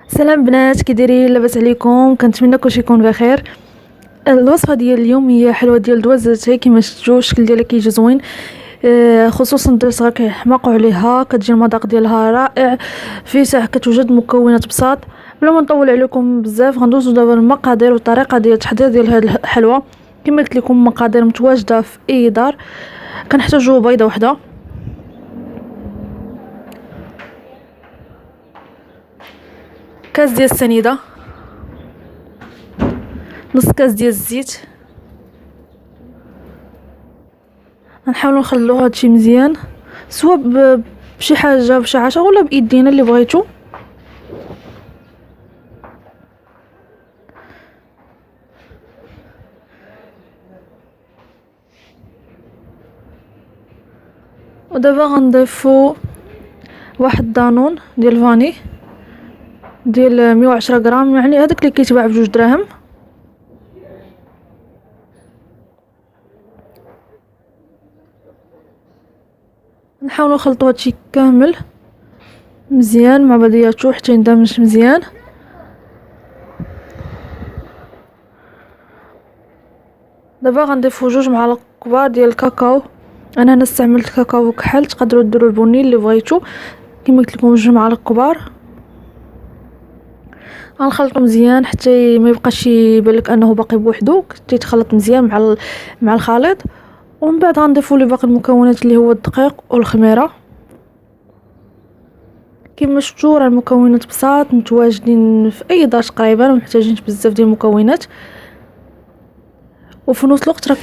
سلام بنات، كي دايرين؟ لاباس عليكم؟ كنتمنى كلشي يكون بخير. الوصفه ديال اليوم هي حلوه ديال دوازاتي. كما شفتوا الشكل ديالها كيجي زوين، خصوصا الدرس صغار كيحماقوا عليها. كتجي المذاق ديالها رائع، في ساعه كتوجد مكونات بساط. بلا ما نطول عليكم بزاف، غندوزو دابا المقادير والطريقه ديال التحضير ديال هذه الحلوه. كما قلت لكم المقادير متواجده في اي دار. كنحتاجو بيضه وحده، كاس ديال السنيده، نص كاس ديال الزيت. غنحاولوا نخلطوا هادشي مزيان، سواء بشي حاجه بشي عصا ولا بايدينا اللي بغيتو. ودابا غنضيفوا واحد دانون ديال فاني ديال 110 غرام، يعني هذاك اللي كيتباع ب2 دراهم. نحاولوا نخلطوا هادشي كامل مزيان مع بعضياتو حتى يندمج مزيان. دابا غنضيفوا 2 معالق كبار ديال الكاكاو. انا استعملت كاكاو كحل، تقدروا ديروا البني اللي بغيتو. كما قلت لكم 2 معالق كبار. غنخلطو مزيان حتى ما يبقاش يبان لك انه باقي بوحدو، تيتخلط مزيان مع الخليط. ومن بعد غنضيفوا لي باقي المكونات اللي هو الدقيق والخميره. كما شفتوا راه المكونات بساط متواجدين في اي دار تقريبا، ومحتاجين بزاف ديال المكونات. وفي نفس الوقت راه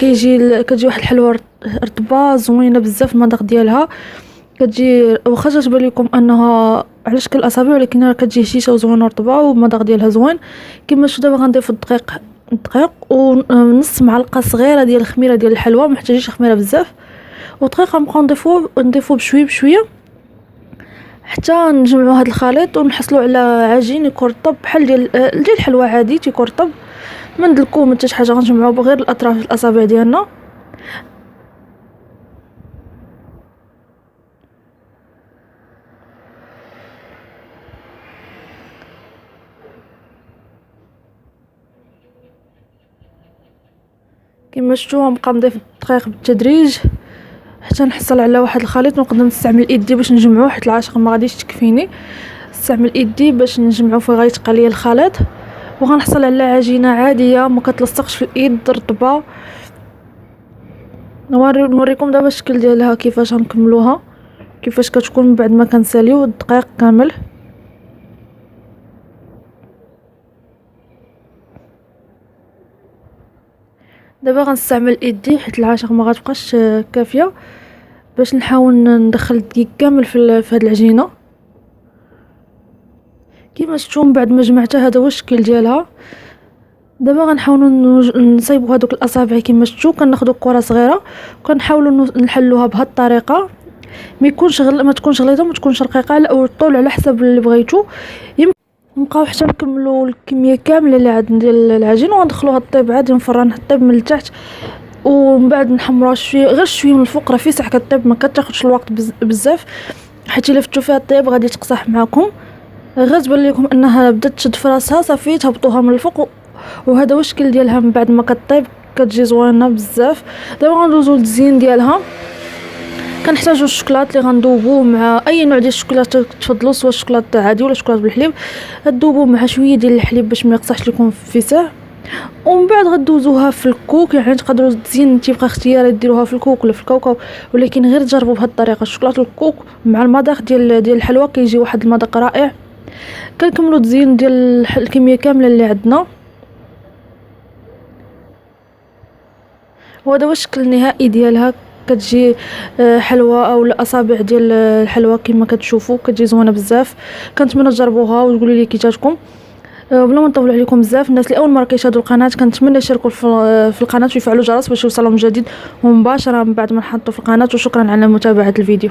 كتجي واحد الحلوه رطبه زوينه بزاف المذاق ديالها. كتجي واخا تبان لكم انها على شكل اصابع، ولكن راه كتجي هشيشه وزوينه رطبه والمذاق ديالها زوين. كما شفتوا دابا غنضيف الدقيق ونص معلقه صغيره ديال الخميره ديال الحلوه، محتاجينش خميره بزاف. ودقيق غنبقاو نضيفوه بشويه بشويه حتى نجمعوا هذا الخليط ونحصلوا على عجين يكون رطب بحال ديال الحلوه عادي تيكون رطب. ما ندلكوه من حتى شي حاجه، غنجمعوا بغير الاطراف الاصابع ديالنا. كما شفتوا غنبقى نضيف الدقيق بالتدريج حتى نحصل على واحد الخليط. نقدر نستعمل ايدي باش نجمعوه، حيت العاشق ما غاديش تكفيني. نستعمل ايدي باش نجمعو فيه، غيتقى ليا الخليط. وغنحصل على عجينه عاديه ما كتلصقش في الايد، رطبه. نوريكم دابا الشكل ديالها كيفاش غنكملوها، كيفاش كتكون من بعد ما كنساليو الدقيق كامل. دابا غنستعمل ايدي حيت العاشق ما غتبقاش كافيه باش نحاول ندخل الدقيق كامل في هاد العجينه. كيما شفتوا من بعد ما جمعتها هذا هو الشكل ديالها. دابا غنحاولوا نصايبوا هذوك الاصابع. كيما شفتوا كناخذوا كره صغيره وكنحاولوا نحلوها بهذه الطريقه. ما تكونش غليظه وما تكونش رقيقه، او الطول على حسب اللي بغيتو. نبقاو حتى نكملوا الكميه كامله اللي عندنا ديال العجين، وندخلوها الطيب عادي، نفرنها الطيب من التحت. ومن بعد نحمروها غير شويه من الفوق. راه في ساعه كطيب ما كتاخذش الوقت بزاف، حيت الا فتو فيها الطيب غادي تقصح معكم. غير تبان لكم انها بدات تشد في راسها صافي تهبطوها من الفوق. وهذا هو الشكل ديالها من بعد ما كطيب، كتجي زوينه بزاف. دابا غندوزو للتزيين ديالها. كنحتاجو الشوكولات اللي غندوبوه مع اي نوع ديال الشوكولات تفضلوا، سواء الشوكولات عادي ولا الشوكولات بالحليب. غدوبوه مع شويه ديال الحليب باش ما يقصحش لكم في ساع. ومن بعد غدوزوها في الكوك، يعني تقدروا التزيين تيبقى اختياري ديروها في الكوك ولا في الكاوكاو، ولكن غير تجربوا بهذه الطريقه. الشوكولات الكوك مع المذاق ديال الحلوى كيجي واحد المذاق رائع. كنكملوا التزيين ديال الكميه كامله اللي عندنا. وهذا هو الشكل النهائي ديالها. كتجي حلوه او الاصابع ديال الحلوه كما كتشوفوا، كتجي زوينه بزاف. كنتمنى تجربوها وتقولوا لي كي جاتكم. بلا ما نطول عليكم بزاف، الناس اللي اول مره كيشاهدوا القناه كنتمنى يشاركوا في القناه ويفعلوا الجرس باش يوصلهم جديد ومباشره من بعد ما نحطوا في القناه. وشكرا على متابعه الفيديو.